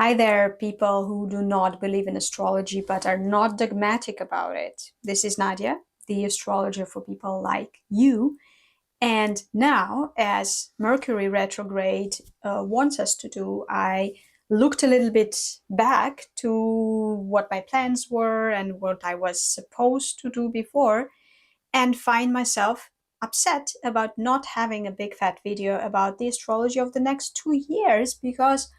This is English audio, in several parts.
Hi there, people who do not believe in astrology but are not dogmatic about it. This is Nadia, the astrologer for people like you. And now, as Mercury retrograde wants us to do, I looked a little bit back to what my plans were and what I was supposed to do before, and find myself upset about not having a big fat video about the astrology of the next 2 years, because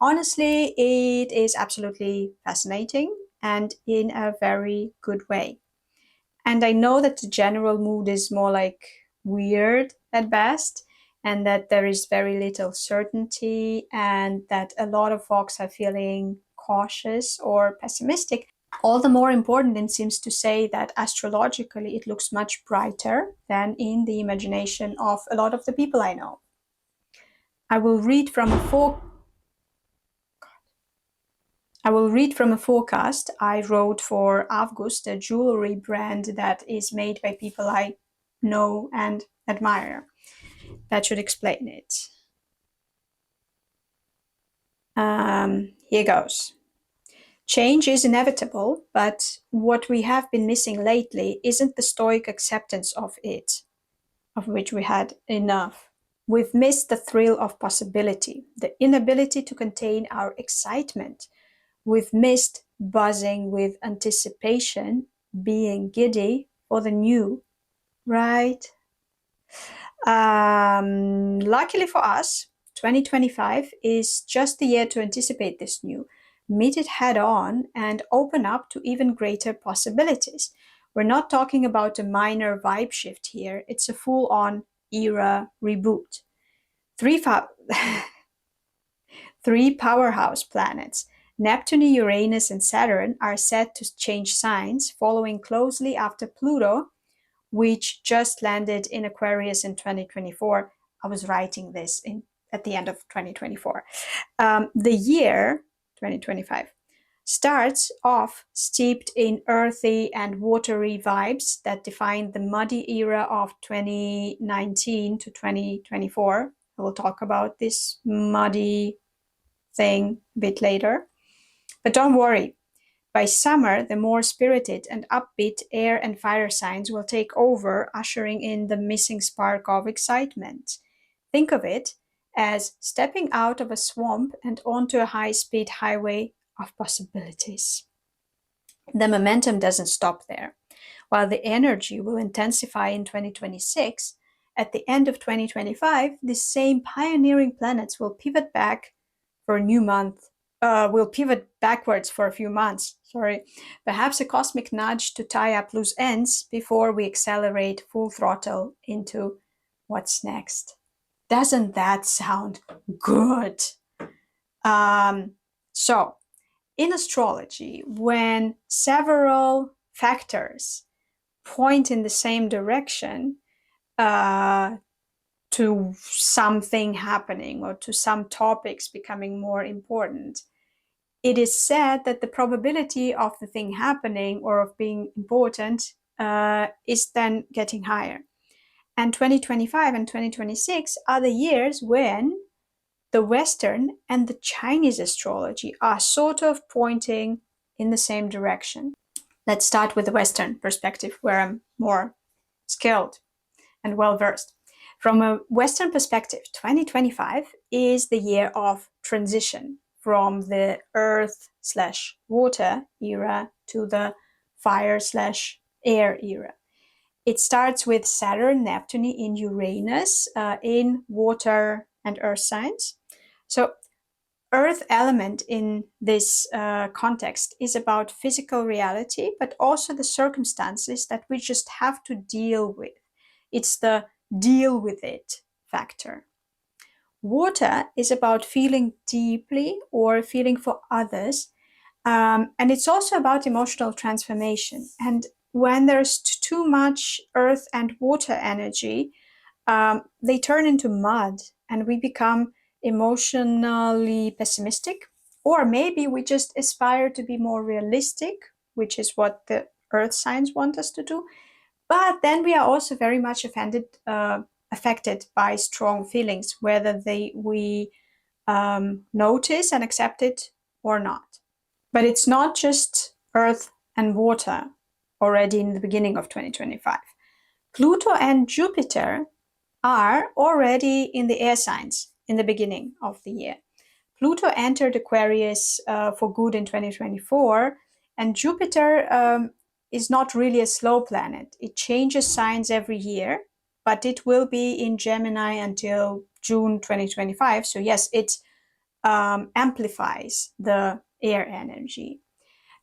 honestly it is absolutely fascinating and in a very good way. And I know that the general mood is more like weird at best, and that there is very little certainty, and that a lot of folks are feeling cautious or pessimistic. All the more important, it seems to say that astrologically it looks much brighter than in the imagination of a lot of the people I know. I will read from a forecast I wrote for August, a jewelry brand that is made by people I know and admire. That should explain it. Here goes. Change is inevitable, but what we have been missing lately isn't the stoic acceptance of it, of which we had enough. We've missed the thrill of possibility, the inability to contain our excitement. We've missed buzzing with anticipation, being giddy for the new, right? Luckily for us, 2025 is just the year to anticipate this new, meet it head on, and open up to even greater possibilities. We're not talking about a minor vibe shift here, it's a full on era reboot. Three powerhouse planets, Neptune, Uranus, and Saturn, are set to change signs, following closely after Pluto, which just landed in Aquarius in 2024. I was writing this at the end of 2024. The year 2025 starts off steeped in earthy and watery vibes that defined the muddy era of 2019 to 2024. I will talk about this muddy thing a bit later. But don't worry, by summer, the more spirited and upbeat air and fire signs will take over, ushering in the missing spark of excitement. Think of it as stepping out of a swamp and onto a high-speed highway of possibilities. The momentum doesn't stop there. While the energy will intensify in 2026, at the end of 2025, the same pioneering planets will pivot back for a new month. Will pivot backwards for a few months, perhaps a cosmic nudge to tie up loose ends before we accelerate full throttle into what's next. Doesn't that sound good? So, in astrology, when several factors point in the same direction to something happening or to some topics becoming more important, it is said that the probability of the thing happening or of being important is then getting higher. And 2025 and 2026 are the years when the Western and the Chinese astrology are sort of pointing in the same direction. Let's start with the Western perspective, where I'm more skilled and well-versed. From a Western perspective, 2025 is the year of transition from the earth/water era to the fire/air era. It starts with Saturn, Neptune in Uranus, in water and earth signs. So earth element in this context is about physical reality, but also the circumstances that we just have to deal with. It's the deal with it factor. Water is about feeling deeply or feeling for others. And it's also about emotional transformation. And when there's too much earth and water energy, they turn into mud and we become emotionally pessimistic. Or maybe we just aspire to be more realistic, which is what the earth signs want us to do. But then we are also very much affected by strong feelings, whether we notice and accept it or not. But it's not just Earth and water already in the beginning of 2025. Pluto and Jupiter are already in the air signs in the beginning of the year. Pluto entered Aquarius for good in 2024, and Jupiter is not really a slow planet. It changes signs every year, but it will be in Gemini until June 2025. So yes, it amplifies the air energy.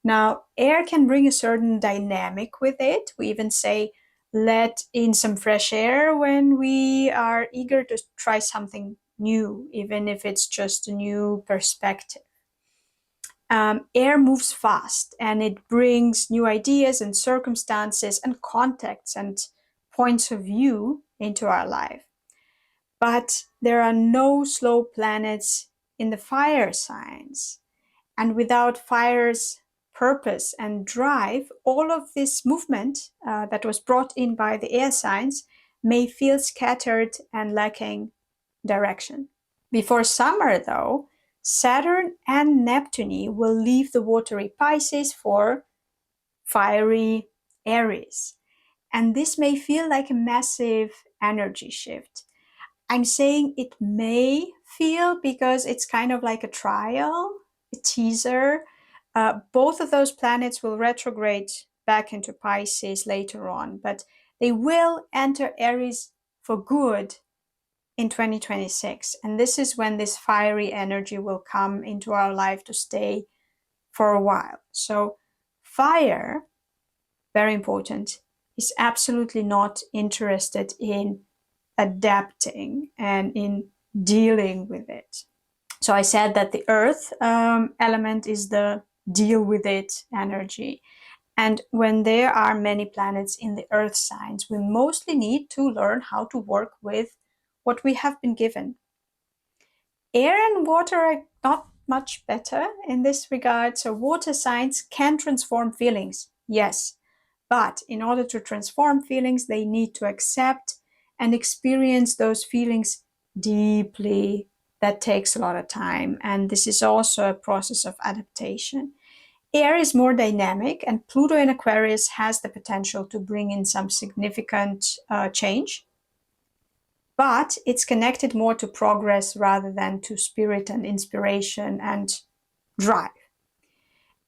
Now, air can bring a certain dynamic with it. We even say, let in some fresh air when we are eager to try something new, even if it's just a new perspective. Air moves fast and it brings new ideas and circumstances and contexts and points of view into our life. But there are no slow planets in the fire signs. And without fire's purpose and drive, all of this movement that was brought in by the air signs may feel scattered and lacking direction. Before summer, though, Saturn and Neptune will leave the watery Pisces for fiery Aries. And this may feel like a massive energy shift. I'm saying it may feel because it's kind of like a trial, a teaser. Both of those planets will retrograde back into Pisces later on, but they will enter Aries for good in 2026. And this is when this fiery energy will come into our life to stay for a while. So fire, very important, is absolutely not interested in adapting and in dealing with it. So I said that the earth element is the deal with it energy. And when there are many planets in the earth signs, we mostly need to learn how to work with what we have been given. Air and water are not much better in this regard. So water signs can transform feelings, yes. But in order to transform feelings, they need to accept and experience those feelings deeply. That takes a lot of time. And this is also a process of adaptation. Air is more dynamic, and Pluto in Aquarius has the potential to bring in some significant change. But it's connected more to progress rather than to spirit and inspiration and drive.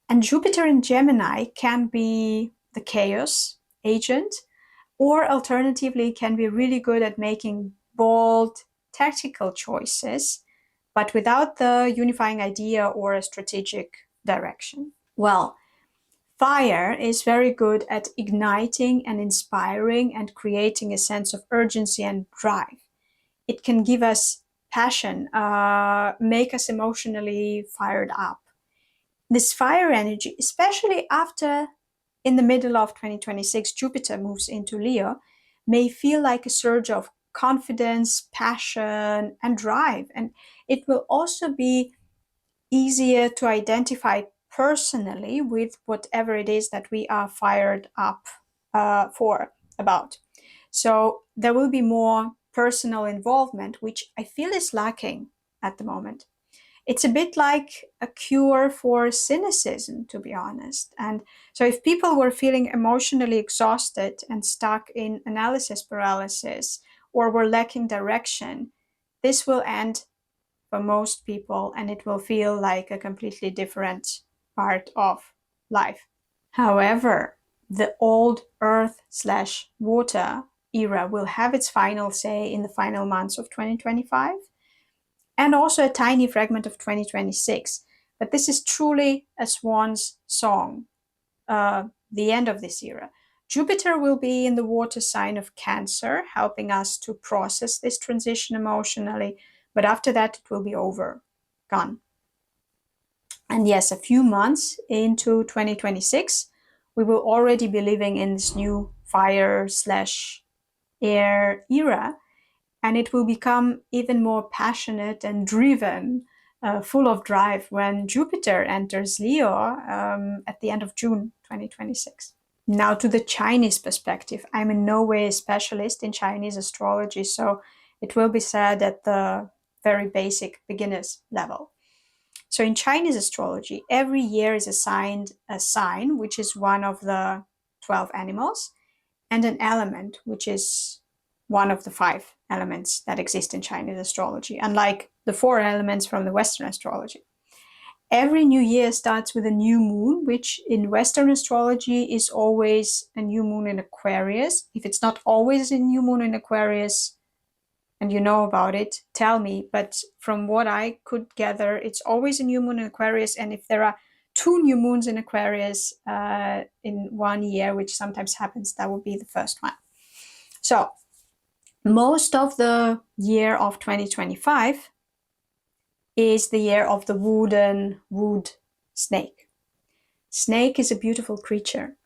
And Jupiter in Gemini can be the chaos agent, or alternatively can be really good at making bold tactical choices, but without the unifying idea or a strategic direction. Well, fire is very good at igniting and inspiring and creating a sense of urgency and drive. It can give us passion, make us emotionally fired up. This fire energy, especially after in the middle of 2026, Jupiter moves into Leo, may feel like a surge of confidence, passion, and drive. And it will also be easier to identify personally with whatever it is that we are fired up about. So there will be more personal involvement, which I feel is lacking at the moment. It's a bit like a cure for cynicism, to be honest. And so if people were feeling emotionally exhausted and stuck in analysis paralysis or were lacking direction, this will end for most people and it will feel like a completely different part of life. However, the old earth/water era will have its final say in the final months of 2025 and also a tiny fragment of 2026. But this is truly a swan's song, the end of this era. Jupiter will be in the water sign of Cancer, helping us to process this transition emotionally. But after that, it will be over, gone. And yes, a few months into 2026, we will already be living in this new fire/air era. And it will become even more passionate and driven, full of drive when Jupiter enters Leo at the end of June 2026. Now to the Chinese perspective. I'm in no way a specialist in Chinese astrology, so it will be said at the very basic beginner's level. So in Chinese astrology, every year is assigned a sign, which is one of the 12 animals, and an element, which is one of the 5 elements that exist in Chinese astrology, unlike the 4 elements from the Western astrology. Every new year starts with a new moon, which in Western astrology is always a new moon in Aquarius. If it's not always a new moon in Aquarius, and you know about it, tell me. But from what I could gather, it's always a new moon in Aquarius. And if there are 2 new moons in Aquarius in one year, which sometimes happens, that would be the first one. So most of the year of 2025 is the year of the wooden wood snake. Snake is a beautiful creature.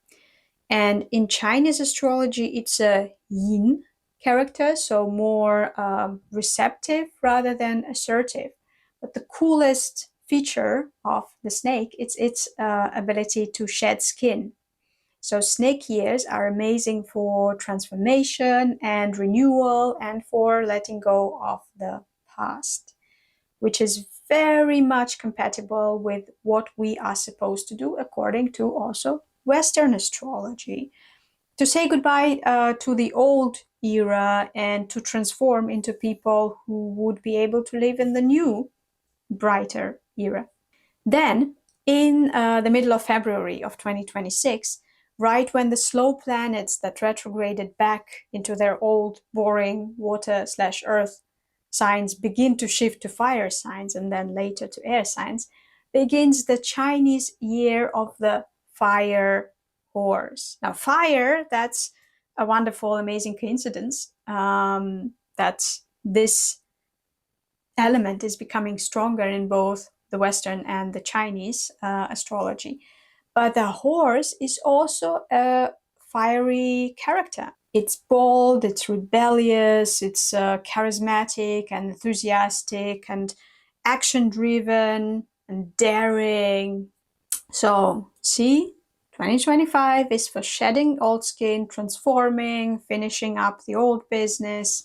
And in Chinese astrology, it's a yin character, so more receptive rather than assertive. But the coolest feature of the snake is its ability to shed skin. So snake years are amazing for transformation and renewal and for letting go of the past, which is very much compatible with what we are supposed to do according to also Western astrology. To say goodbye to the old era and to transform into people who would be able to live in the new, brighter era. Then, in the middle of February of 2026, right when the slow planets that retrograded back into their old boring water/earth signs begin to shift to fire signs and then later to air signs, begins the Chinese year of the fire horse. Now, fire, that's a wonderful, amazing coincidence that this element is becoming stronger in both the Western and the Chinese astrology. But the horse is also a fiery character. It's bold, it's rebellious, it's charismatic and enthusiastic and action driven and daring. So, see, 2025 is for shedding old skin, transforming, finishing up the old business.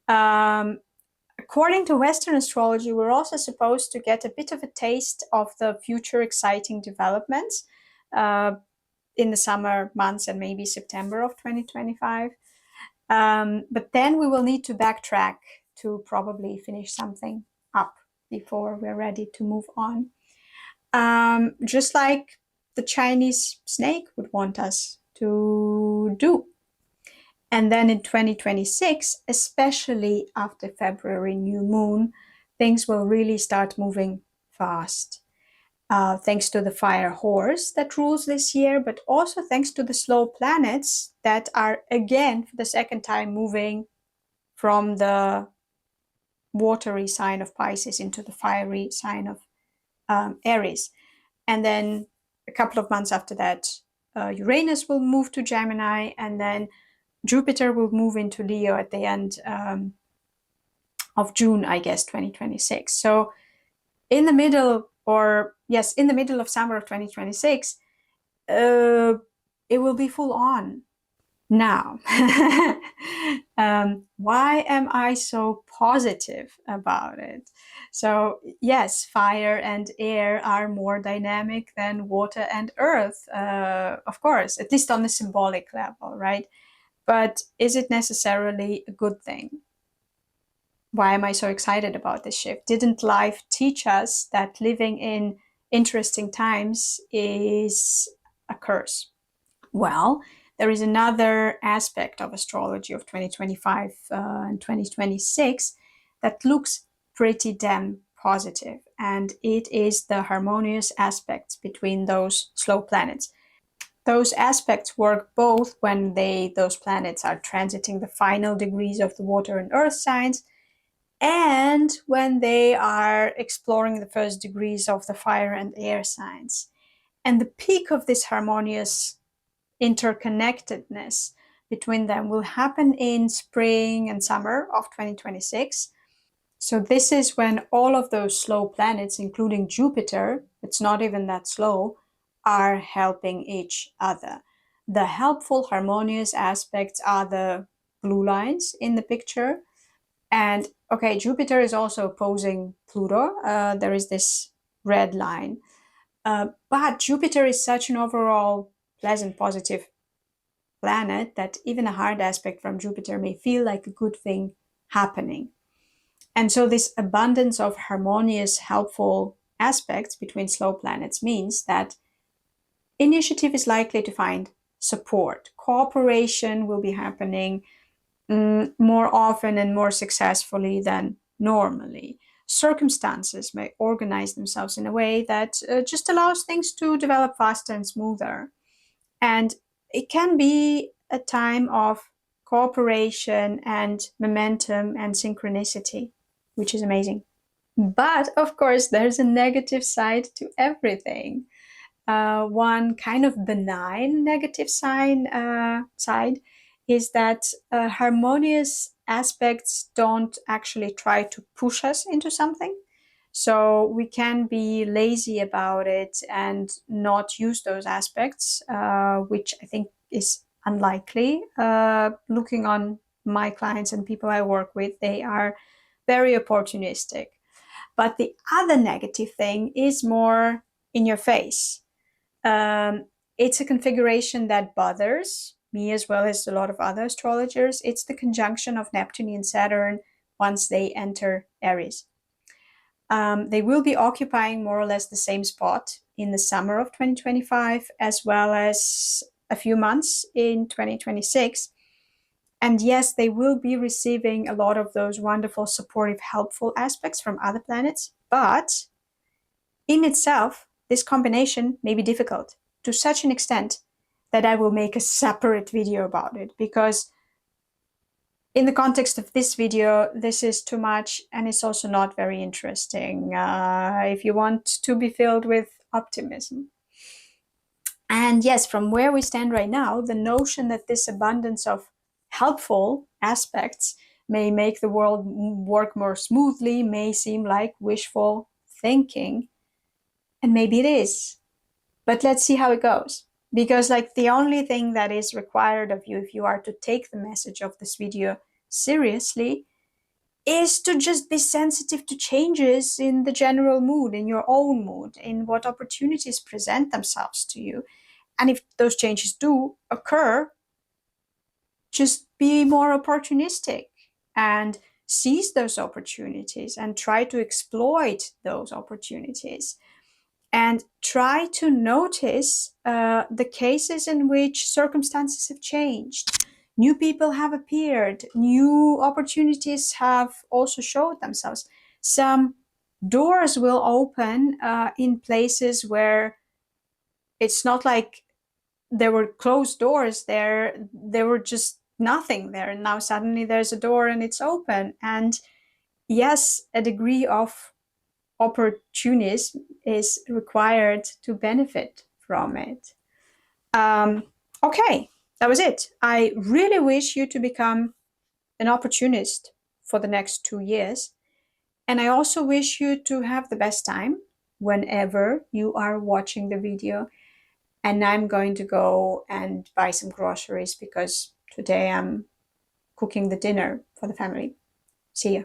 According to Western astrology, we're also supposed to get a bit of a taste of the future exciting developments in the summer months and maybe September of 2025. But then we will need to backtrack to probably finish something up before we're ready to move on. Just like the Chinese snake would want us to do. And then in 2026, especially after February new moon, things will really start moving fast. Thanks to the fire horse that rules this year, but also thanks to the slow planets that are again for the second time moving from the watery sign of Pisces into the fiery sign of Aries. And then a couple of months after that, Uranus will move to Gemini, and then Jupiter will move into Leo at the end of June, I guess, 2026. So in the middle, in the middle of summer of 2026, it will be full on. Now, why am I so positive about it? So yes, fire and air are more dynamic than water and earth, of course, at least on the symbolic level, right? But is it necessarily a good thing? Why am I so excited about this shift? Didn't life teach us that living in interesting times is a curse? Well, there is another aspect of astrology of 2025 and 2026 that looks pretty damn positive, and it is the harmonious aspects between those slow planets. Those aspects work both when those planets are transiting the final degrees of the water and earth signs, and when they are exploring the first degrees of the fire and air signs. And the peak of this harmonious interconnectedness between them will happen in spring and summer of 2026. So this is when all of those slow planets, including Jupiter, it's not even that slow, are helping each other. The helpful harmonious aspects are the blue lines in the picture. And okay, Jupiter is also opposing Pluto. There is this red line. But Jupiter is such an overall pleasant, positive planet that even a hard aspect from Jupiter may feel like a good thing happening. And so this abundance of harmonious, helpful aspects between slow planets means that initiative is likely to find support. Cooperation will be happening more often and more successfully than normally. Circumstances may organize themselves in a way that just allows things to develop faster and smoother. And it can be a time of cooperation and momentum and synchronicity, which is amazing. But of course, there's a negative side to everything. One kind of benign negative side is that harmonious aspects don't actually try to push us into something. So we can be lazy about it and not use those aspects, which I think is unlikely. Looking on my clients and people I work with, they are very opportunistic. But the other negative thing is more in your face. It's a configuration that bothers me as well as a lot of other astrologers. It's the conjunction of Neptune and Saturn once they enter Aries. They will be occupying more or less the same spot in the summer of 2025, as well as a few months in 2026. And yes, they will be receiving a lot of those wonderful, supportive, helpful aspects from other planets. But in itself, this combination may be difficult to such an extent that I will make a separate video about it, because in the context of this video, this is too much and it's also not very interesting if you want to be filled with optimism. And yes, from where we stand right now, the notion that this abundance of helpful aspects may make the world work more smoothly may seem like wishful thinking. And maybe it is. But let's see how it goes. Because like the only thing that is required of you if you are to take the message of this video seriously is to just be sensitive to changes in the general mood, in your own mood, in what opportunities present themselves to you. And if those changes do occur, just be more opportunistic and seize those opportunities and try to exploit those opportunities. And try to notice the cases in which circumstances have changed. New people have appeared. New opportunities have also showed themselves. Some doors will open in places where it's not like there were closed doors there. There were just nothing there. And now suddenly there's a door and it's open. And yes, a degree of opportunism is required to benefit from it. Okay, that was it. I really wish you to become an opportunist for the next 2 years. And I also wish you to have the best time whenever you are watching the video. And I'm going to go and buy some groceries because today I'm cooking the dinner for the family. See ya.